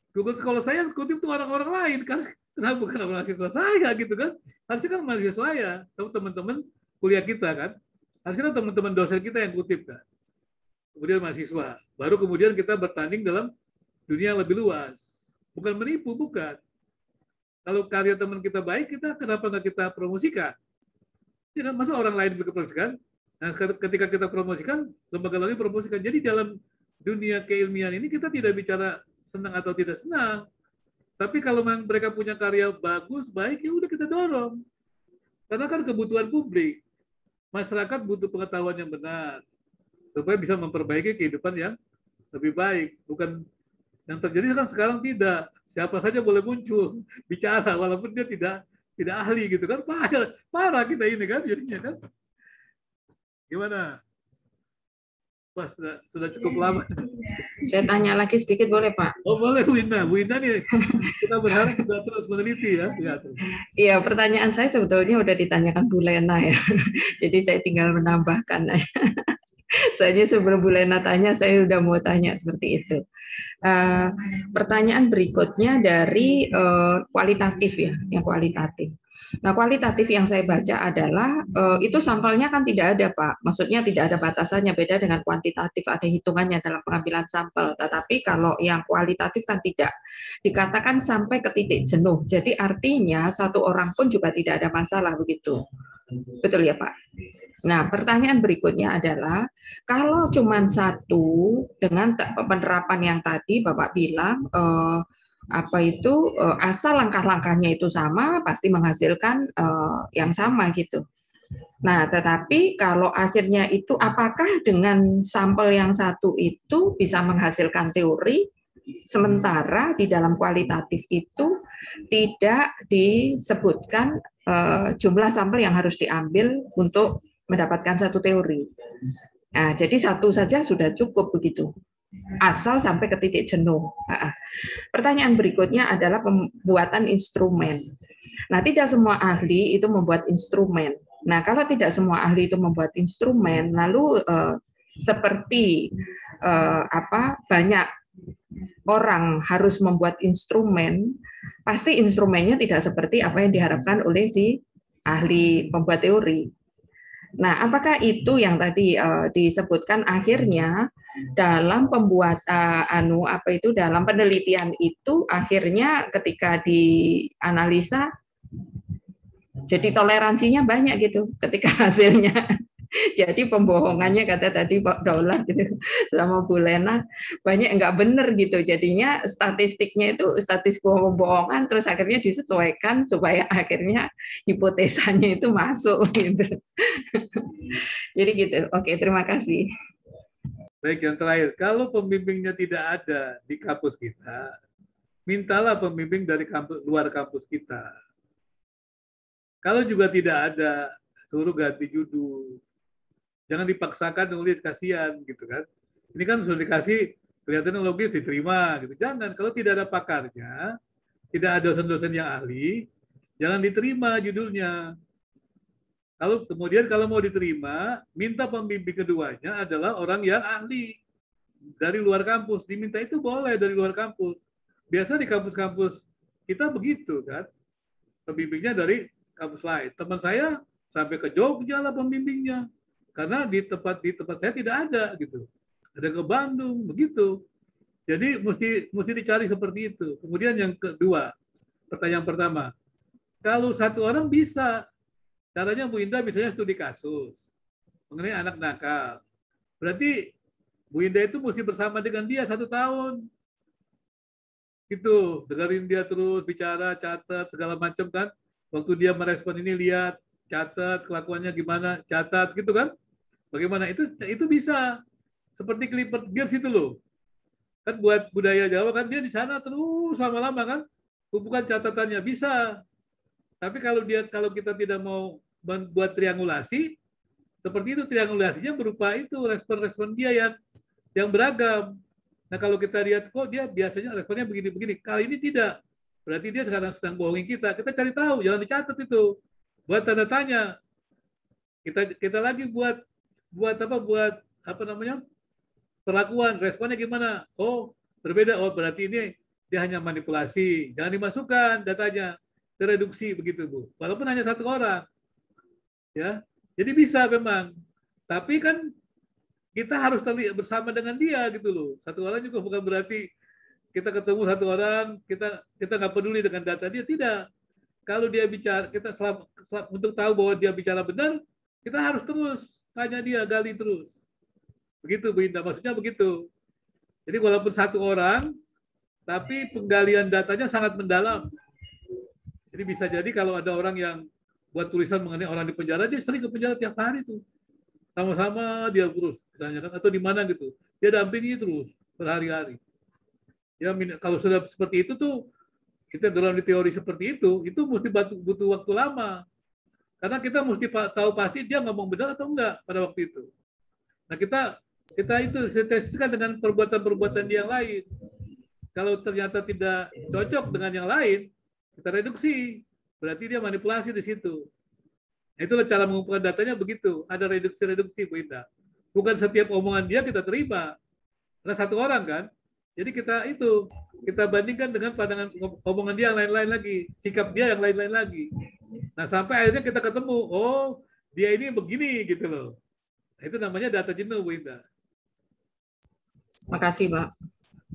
Google Scholar saya kutip tuh orang-orang lain kan, kenapa bukan mahasiswa saya gitu kan? Harusnya kan mahasiswa saya, teman-teman kuliah kita kan, harusnya kan teman-teman dosen kita yang kutip kan. Kemudian mahasiswa, baru kemudian kita bertanding dalam dunia yang lebih luas. Bukan menipu, bukan. Kalau karya teman kita baik, kita kenapa nggak kita promosikan? Ya kan, masa orang lain promosikan? Nah, ketika kita promosikan, lembaga lagi promosikan. Jadi dalam dunia keilmian ini kita tidak bicara senang atau tidak senang. Tapi kalau memang mereka punya karya bagus, baik, ya udah kita dorong. Karena kan kebutuhan publik. Masyarakat butuh pengetahuan yang benar supaya bisa memperbaiki kehidupan yang lebih baik. Bukan yang terjadi kan sekarang tidak. Siapa saja boleh muncul bicara walaupun dia tidak ahli gitu kan. Parah kita ini kan jadinya kan. Gimana? Wah, sudah cukup lama. Saya tanya lagi sedikit boleh Pak? Oh boleh Bu Indah. Bu Indah nih kita berharap juga terus meneliti ya. Iya, pertanyaan saya sebetulnya udah ditanyakan Bu Lena ya. Jadi saya tinggal menambahkan. Saya sebelum Bu Lena tanya, saya udah mau tanya seperti itu. Pertanyaan berikutnya dari kualitatif ya, yang kualitatif. Nah, kualitatif yang saya baca adalah itu sampelnya kan tidak ada, Pak. Maksudnya tidak ada batasannya, beda dengan kuantitatif, ada hitungannya dalam pengambilan sampel. Tetapi kalau yang kualitatif kan tidak. Dikatakan sampai ke titik jenuh. Jadi artinya satu orang pun juga tidak ada masalah begitu. Betul ya, Pak? Nah, pertanyaan berikutnya adalah kalau cuma satu dengan penerapan yang tadi Bapak bilang asal langkah-langkahnya itu sama pasti menghasilkan yang sama gitu. Nah, tetapi kalau akhirnya itu apakah dengan sampel yang satu itu bisa menghasilkan teori, sementara di dalam kualitatif itu tidak disebutkan jumlah sampel yang harus diambil untuk mendapatkan satu teori. Nah, jadi satu saja sudah cukup begitu. Asal sampai ke titik jenuh. Pertanyaan berikutnya adalah pembuatan instrumen. Nah, tidak semua ahli itu membuat instrumen. Nah, kalau tidak semua ahli itu membuat instrumen, lalu seperti banyak orang harus membuat instrumen, pasti instrumennya tidak seperti apa yang diharapkan oleh si ahli pembuat teori. Nah, apakah itu yang tadi disebutkan akhirnya dalam dalam penelitian itu akhirnya ketika dianalisa jadi toleransinya banyak gitu ketika hasilnya. Jadi pembohongannya kata tadi Pak Daulat gitu sama Bu Lena banyak nggak benar gitu. Jadinya statistiknya itu statistik pembohongan terus akhirnya disesuaikan supaya akhirnya hipotesanya itu masuk gitu. Jadi gitu. Oke, terima kasih. Baik, yang terakhir, kalau pembimbingnya tidak ada di kampus kita, mintalah pembimbing dari luar kampus kita. Kalau juga tidak ada, suruh ganti judul. Jangan dipaksakan nulis, kasihan gitu kan. Ini kan sudah dikasih kelihatannya logis diterima gitu. Jangan, kalau tidak ada pakarnya, tidak ada dosen-dosen yang ahli, jangan diterima judulnya. Kemudian kalau mau diterima, minta pembimbing keduanya adalah orang yang ahli dari luar kampus. Diminta itu boleh dari luar kampus. Biasa di kampus-kampus kita begitu kan. Pembimbingnya dari kampus lain. Teman saya sampai ke Jogja lah pembimbingnya. Karena di tempat saya tidak ada gitu. Ada ke Bandung begitu. Jadi mesti dicari seperti itu. Kemudian yang kedua, pertanyaan pertama. Kalau satu orang bisa, caranya Bu Indah misalnya studi kasus mengenai anak nakal. Berarti Bu Indah itu mesti bersama dengan dia 1 tahun. Gitu, dengerin dia terus bicara, catat segala macam kan. Waktu dia merespon ini lihat, catat kelakuannya gimana, catat gitu kan. Bagaimana itu bisa seperti Clifford Geertz itu loh. Kan buat budaya Jawa kan dia di sana terus lama-lama kan. Bukan catatannya bisa. Tapi kalau kita tidak mau membuat triangulasi, seperti itu triangulasinya berupa itu respon-respon dia yang beragam. Nah kalau kita lihat kok dia biasanya responnya begini-begini, kali ini tidak. Berarti dia sekarang sedang bohongin kita. Kita cari tahu, jangan dicatat itu. Buat tanda tanya. Kita lagi buat perlakuan, responnya gimana? Oh, berbeda. Oh, berarti ini dia hanya manipulasi. Jangan dimasukkan datanya. Tereduksi begitu, Bu. Walaupun hanya 1 orang. Ya. Jadi bisa memang. Tapi kan kita harus bersama dengan dia gitu loh. 1 orang juga bukan berarti kita ketemu satu orang, kita nggak peduli dengan data dia, tidak. Kalau dia bicara, kita untuk tahu bahwa dia bicara benar, kita harus terus tanya dia, gali terus. Begitu Bu Indah, maksudnya begitu. Jadi walaupun satu orang, tapi penggalian datanya sangat mendalam. Jadi bisa jadi kalau ada orang yang buat tulisan mengenai orang di penjara, dia sering ke penjara tiap hari tuh. Sama-sama dia terus, misalnya kan, atau di mana gitu. Dia dampingi terus berhari-hari. Ya kalau sudah seperti itu tuh, kita dalam teori seperti itu mesti butuh waktu lama. Karena kita mesti tahu pasti dia ngomong benar atau enggak pada waktu itu. Nah kita itu tesiskan dengan perbuatan-perbuatan yang lain. Kalau ternyata tidak cocok dengan yang lain, kita reduksi. Berarti dia manipulasi di situ. Itulah cara mengumpulkan datanya begitu. Ada reduksi-reduksi, Bu Indah. Bukan setiap omongan dia kita terima. Karena satu orang kan. Jadi kita bandingkan dengan pandangan omongan dia yang lain-lain lagi. Sikap dia yang lain-lain lagi. Nah sampai akhirnya kita ketemu, oh dia ini begini gitu loh. Nah, itu namanya data jenuh, Bu Indah. Makasih, Pak.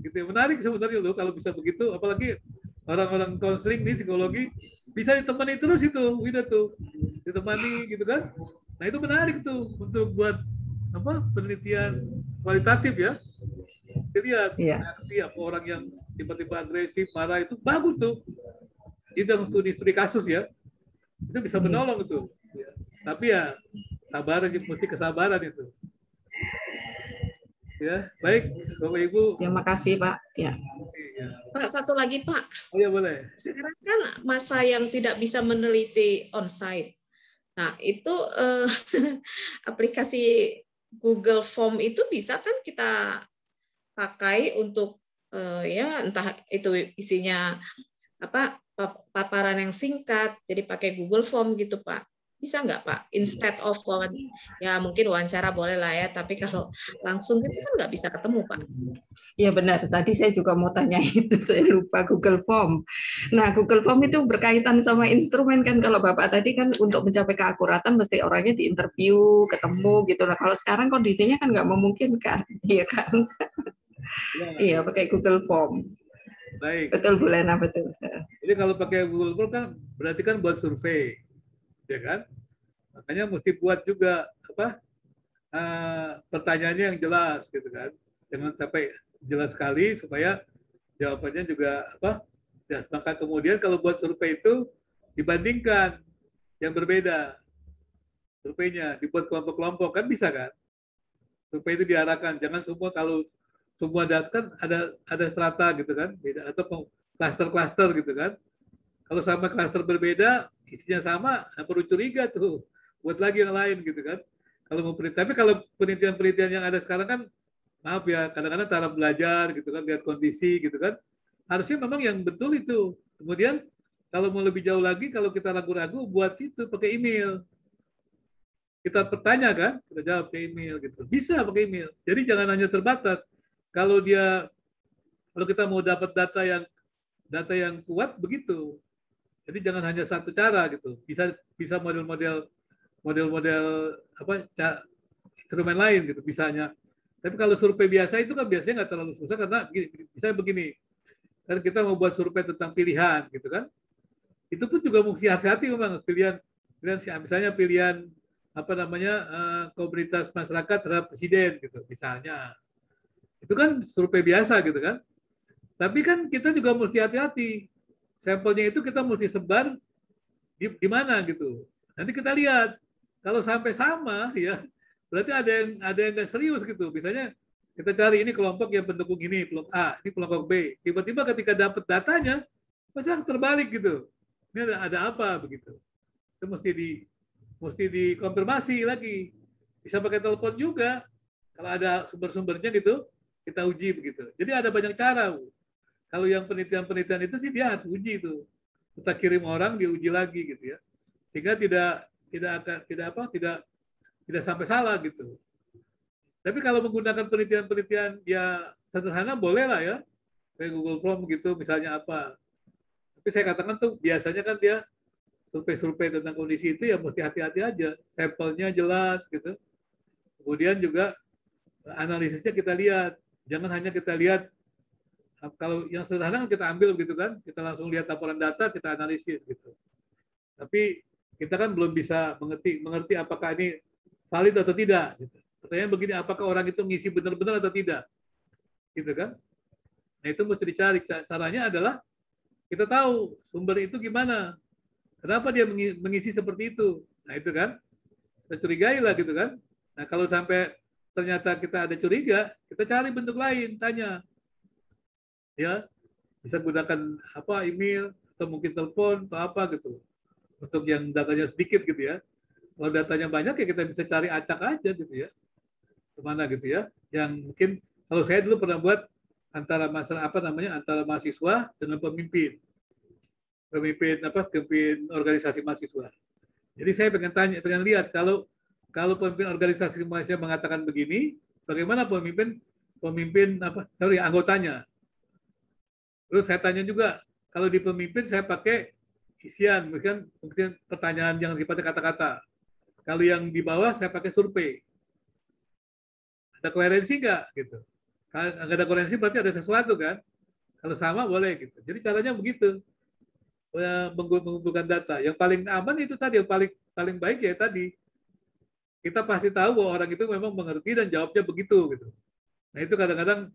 Gitu, menarik sebenarnya loh kalau bisa begitu, apalagi orang-orang konseling di psikologi bisa ditemani terus itu, udah tuh ditemani gitu kan. Nah itu menarik tuh untuk buat penelitian kualitatif ya. Lihat reaksi apa orang yang tiba-tiba agresif, marah itu bagus tuh. Itu yang studi kasus ya, itu bisa menolong itu. Ya. Tapi ya sabaran, mesti kesabaran itu. Ya, baik, Bapak Ibu. Ya, makasih Pak. Ya. Pak, satu lagi Pak. Oh ya boleh. Sekarang kan masa yang tidak bisa meneliti on-site. Nah, itu aplikasi Google Form itu bisa kan kita pakai untuk ya entah itu isinya apa paparan yang singkat, jadi pakai Google Form gitu Pak. Bisa nggak Pak? Instead of ya mungkin wawancara boleh lah ya, tapi kalau langsung gitu kan nggak bisa ketemu Pak. Ya benar, tadi saya juga mau tanya itu, saya lupa Google Form. Nah Google Form itu berkaitan sama instrumen kan, kalau Bapak tadi kan untuk mencapai keakuratan mesti orangnya diinterview, ketemu gitu. Nah kalau sekarang kondisinya kan nggak memungkinkan, iya kan? Iya, pakai Google Form. Baik. Betul Bu Lena, betul. Jadi kalau pakai Google Form kan berarti kan buat survei, ya kan? Makanya mesti buat juga pertanyaannya yang jelas, gitu kan? Jangan sampai jelas sekali supaya jawabannya juga Ya, maka kemudian kalau buat survei itu dibandingkan yang berbeda, surveinya dibuat kelompok-kelompok kan bisa kan? Survei itu diarahkan, jangan semua data kan ada strata gitu kan, beda atau klaster-klaster gitu kan. Kalau sama klaster berbeda, isinya sama, perlu curiga tuh, buat lagi yang lain gitu kan. Tapi kalau penelitian-penelitian yang ada sekarang kan, maaf ya, kadang-kadang cara belajar gitu kan, lihat kondisi gitu kan. Harusnya memang yang betul itu. Kemudian kalau mau lebih jauh lagi, kalau kita ragu-ragu, buat itu pakai email. Kita bertanya kan, kita jawab pakai email gitu. Bisa pakai email. Jadi jangan hanya terbatas. Kalau kita mau dapat data yang kuat begitu. Jadi jangan hanya satu cara gitu. Bisa model-model instrumen lain gitu bisanya. Tapi kalau survei biasa itu kan biasanya nggak terlalu susah karena bisa begini. Kan kita mau buat survei tentang pilihan gitu kan. Itu pun juga mesti hati-hati memang pilihan misalnya pilihan komunitas masyarakat terhadap presiden gitu misalnya. Itu kan survei biasa gitu kan. Tapi kan kita juga mesti hati-hati. Sampelnya itu kita mesti sebar di mana gitu. Nanti kita lihat kalau sampai sama ya berarti ada yang nggak serius gitu. Misalnya kita cari ini kelompok yang pendukung ini, kelompok A, ini kelompok B. Tiba-tiba ketika dapat datanya masa terbalik gitu. Ini ada apa begitu. Itu mesti dikonfirmasi lagi. Bisa pakai telepon juga kalau ada sumber-sumbernya gitu. Kita uji begitu. Jadi ada banyak cara. Kalau yang penelitian-penelitian itu sih dia harus uji itu. Kita kirim orang diuji lagi gitu ya. Sehingga tidak sampai salah gitu. Tapi kalau menggunakan penelitian-penelitian ya sederhana boleh lah ya. Kayak Google Form gitu misalnya apa. Tapi saya katakan tuh biasanya kan dia survei-survei tentang kondisi itu ya mesti hati-hati aja. Sampelnya jelas gitu. Kemudian juga analisisnya kita lihat. Jangan hanya kita lihat Kalau yang sederhana kita ambil gitu kan, kita langsung lihat laporan data, kita analisis gitu. Tapi kita kan belum bisa mengerti apakah ini valid atau tidak. Gitu. Pertanyaan begini, apakah orang itu ngisi benar-benar atau tidak, gitu kan? Nah itu mesti dicari. Caranya adalah kita tahu sumber itu gimana, kenapa dia mengisi seperti itu. Nah itu kan, kita curigai lah gitu kan. Nah kalau sampai ternyata kita ada curiga, kita cari bentuk lain, tanya. Ya, bisa gunakan apa email atau mungkin telepon atau apa gitu untuk yang datanya sedikit gitu ya. Kalau datanya banyak ya kita bisa cari acak aja gitu ya, kemana gitu ya, yang mungkin kalau saya dulu pernah buat antara antara mahasiswa dengan pemimpin organisasi mahasiswa. Jadi saya pengen lihat kalau pemimpin organisasi mahasiswa mengatakan begini, bagaimana anggotanya. Terus saya tanya juga, kalau di pemimpin saya pakai isian, mungkin pertanyaan yang sifatnya kata-kata. Kalau yang di bawah saya pakai survei. Ada koherensi nggak? Gitu. Kalau nggak ada koherensi berarti ada sesuatu kan? Kalau sama boleh gitu. Jadi caranya begitu, mengumpulkan data. Yang paling aman itu tadi, yang paling baik ya tadi. Kita pasti tahu bahwa orang itu memang mengerti dan jawabnya begitu gitu. Nah itu kadang-kadang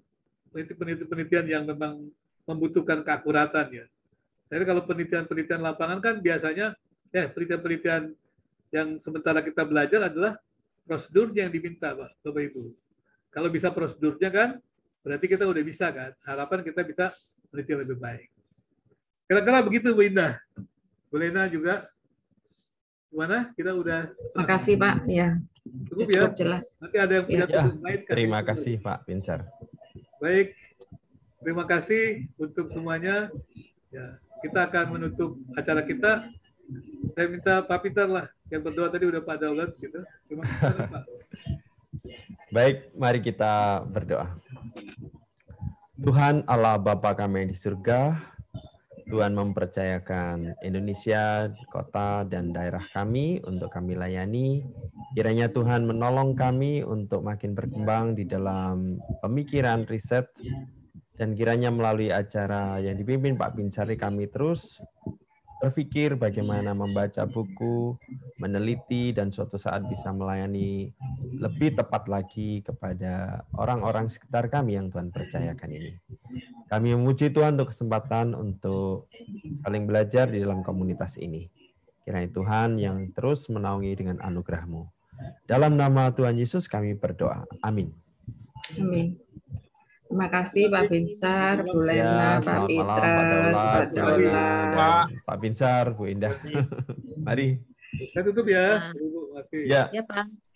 penelitian yang memang membutuhkan keakuratan ya. Jadi kalau penelitian lapangan kan biasanya penelitian yang sementara kita belajar adalah prosedurnya yang diminta, Bapak Ibu. Kalau bisa prosedurnya kan, berarti kita udah bisa kan. Harapan kita bisa meneliti lebih baik. Kira-kira begitu Bu Indah. Bu Lena juga. Gimana? Kita udah. Terima kasih Pak. Ya. Cukup ya. Jelas. Nanti ada yang punya lain. Terima kasih Pak Binsar. Baik. Terima kasih untuk semuanya. Ya, kita akan menutup acara kita. Saya minta Pak Peter lah yang berdoa tadi udah Pak Daulat gitu. Terima kasih Pak. Baik, mari kita berdoa. Tuhan Allah Bapa kami di surga, Tuhan mempercayakan Indonesia, kota dan daerah kami untuk kami layani. Kiranya Tuhan menolong kami untuk makin berkembang di dalam pemikiran, riset, dan kiranya melalui acara yang dipimpin Pak Binsar kami terus berpikir bagaimana membaca buku, meneliti, dan suatu saat bisa melayani lebih tepat lagi kepada orang-orang sekitar kami yang Tuhan percayakan ini. Kami memuji Tuhan untuk kesempatan untuk saling belajar di dalam komunitas ini. Kiranya Tuhan yang terus menaungi dengan anugerah-Mu. Dalam nama Tuhan Yesus kami berdoa. Amin. Amin. Terima kasih Pak Binsar, Bu Lena, Pak Peter, Pak Daulat, Pak Binsar, Bu Indah. Mari. Saya tutup ya. Terima kasih. Ya. Ya Pak.